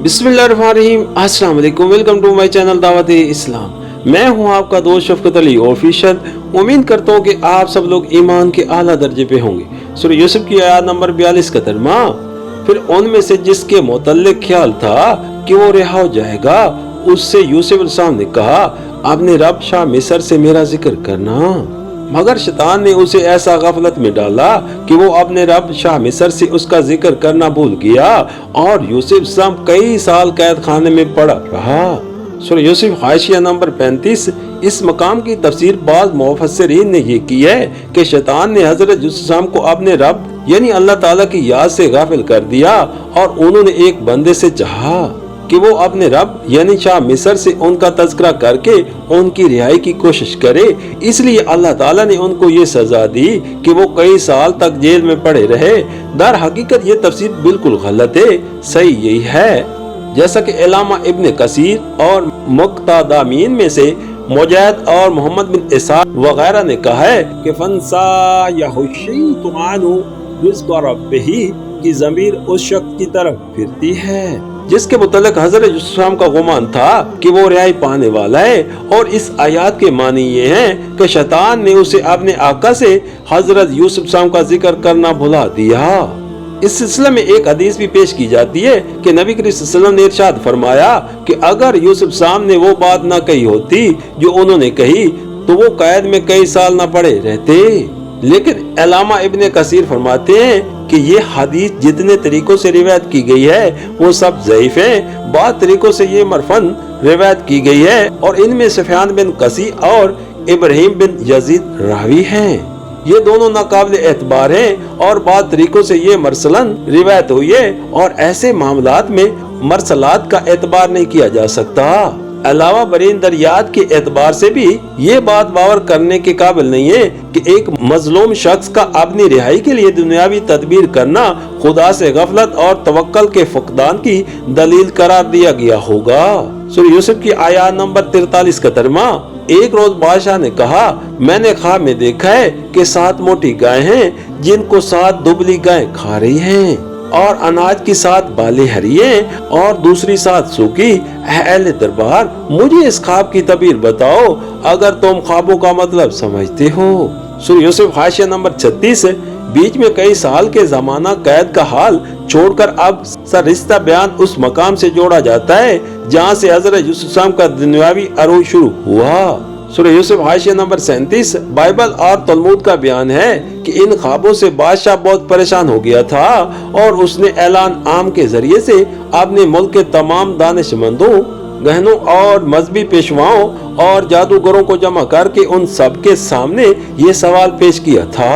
बिस्मिल्लाहिर्रहमानिर्रहीम। अस्सलाम वालेकुम। वेलकम टू माय चैनल दावत इस्लाम। मैं हूं आपका दोस्त शफकत अली ऑफिशियल। उम्मीद करता हूं कि आप सब लोग ईमान के आला दर्जे पे होंगे। सूरह यूसुफ की आयत नंबर 42 का तर्जुमा। फिर उनमें से जिसके मुतल्लिक ख्याल था कि वो रिहा हो जाएगा, उससे यूसुफ अलैहिस्सलाम ने कहा, अपने रब शाह मिस्र से मेरा जिक्र करना। मगर शैतान ने उसे ऐसा गफलत में डाला कि वो अपने रब शाह मिस्र से उसका जिक्र करना भूल गया और यूसुफ अलैहिस्सलाम कई साल कैद खाने में पड़ा रहा। सूरह यूसुफ हाशिया नंबर 35। इस मकाम की तफसीर बाज़ मुफस्सिरीन ने ये की है कि शैतान ने हजरत यूसुफ अलैहिस्सलाम को अपने रब यानी अल्लाह ताला की याद से गाफिल कर दिया और उन्होंने एक बंदे से चाहा कि वो अपने रब यानी शाह मिस्र से उनका तज़किरा करके उनकी रिहाई की कोशिश करे। इसलिए अल्लाह ताला ने उनको ये सजा दी कि वो कई साल तक जेल में पड़े रहे। दर हकीकत ये तफसीर बिल्कुल गलत है। सही यही है जैसा कि इलामा इब्न कसीर और मुक्तादामीन में से मुजाहिद और मोहम्मद बिन इसाक वगैरह ने कहा है कि फंसा की ज़मीर उस शख्स की तरफ फिरती है जिसके मुतल्लिक हजरत यूसुफ का गुमान था कि वो रिहाई पाने वाला है। और इस आयत के मानी ये हैं कि शैतान ने उसे अपने आका से हजरत यूसुफ का जिक्र करना भुला दिया। इस सिलसिले में एक हदीस भी पेश की जाती है कि नबी करीम सल्लल्लाहु अलैहि वसल्लम ने इरशाद फरमाया कि अगर यूसुफ ने वो बात ना कही होती जो उन्होंने कही तो वो कैद में कई साल न पड़े रहते। लेकिन अल्लामा इब्न कसीर फरमाते हैं कि ये हदीस जितने तरीकों से रिवायत की गई है वो सब ज़ईफ हैं। बाद तरीकों से ये मरफन रिवायत की गई है और इनमें सुफयान बिन कसी और इब्राहिम बिन यजीद रावी हैं। ये दोनों नाकाबिल एतबार हैं और बाद तरीकों से ये मरसलन रिवायत हुई है और ऐसे मामलात में मरसलात का एतबार नहीं किया जा सकता। अलावा बरीन दरियात के एतबार से भी ये बात बावर करने के काबिल नहीं है कि एक मजलूम शख्स का अपनी रिहाई के लिए दुनियावी तदबीर करना खुदा से गफलत और तवक्कल के फुकदान की दलील करार दिया गया होगा। सूरह यूसुफ की आयत नंबर 43 का तर्जुमा। एक रोज बादशाह ने कहा, मैंने ख्वाब में देखा है कि 7 मोटी गाय हैं जिनको 7 दुबली गाय खा रही हैं और अनाज की 7 बालें हरी हैं और दूसरी 7 सूखी। अहले दरबार, मुझे इस ख्वाब की तबीर बताओ अगर तुम ख्वाबों का मतलब समझते हो। सूरह यूसुफ हाशिया नंबर 36। बीच में कई साल के जमाना कैद का हाल छोड़कर अब सरिश्ता बयान उस मकाम से जोड़ा जाता है जहाँ से हजरत यूसुफ का दुनियावी अरूज शुरू हुआ। सूरह यूसुफ हाशिया नंबर 37। बाइबल और तलमूद का बयान है कि इन ख्वाबों से बादशाह बहुत परेशान हो गया था और उसने ऐलान आम के जरिए से अपने मुल्क के तमाम दानिशमंदों, गहनों और मजहबी पेशवाओं और जादूगरों को जमा करके उन सब के सामने ये सवाल पेश किया था।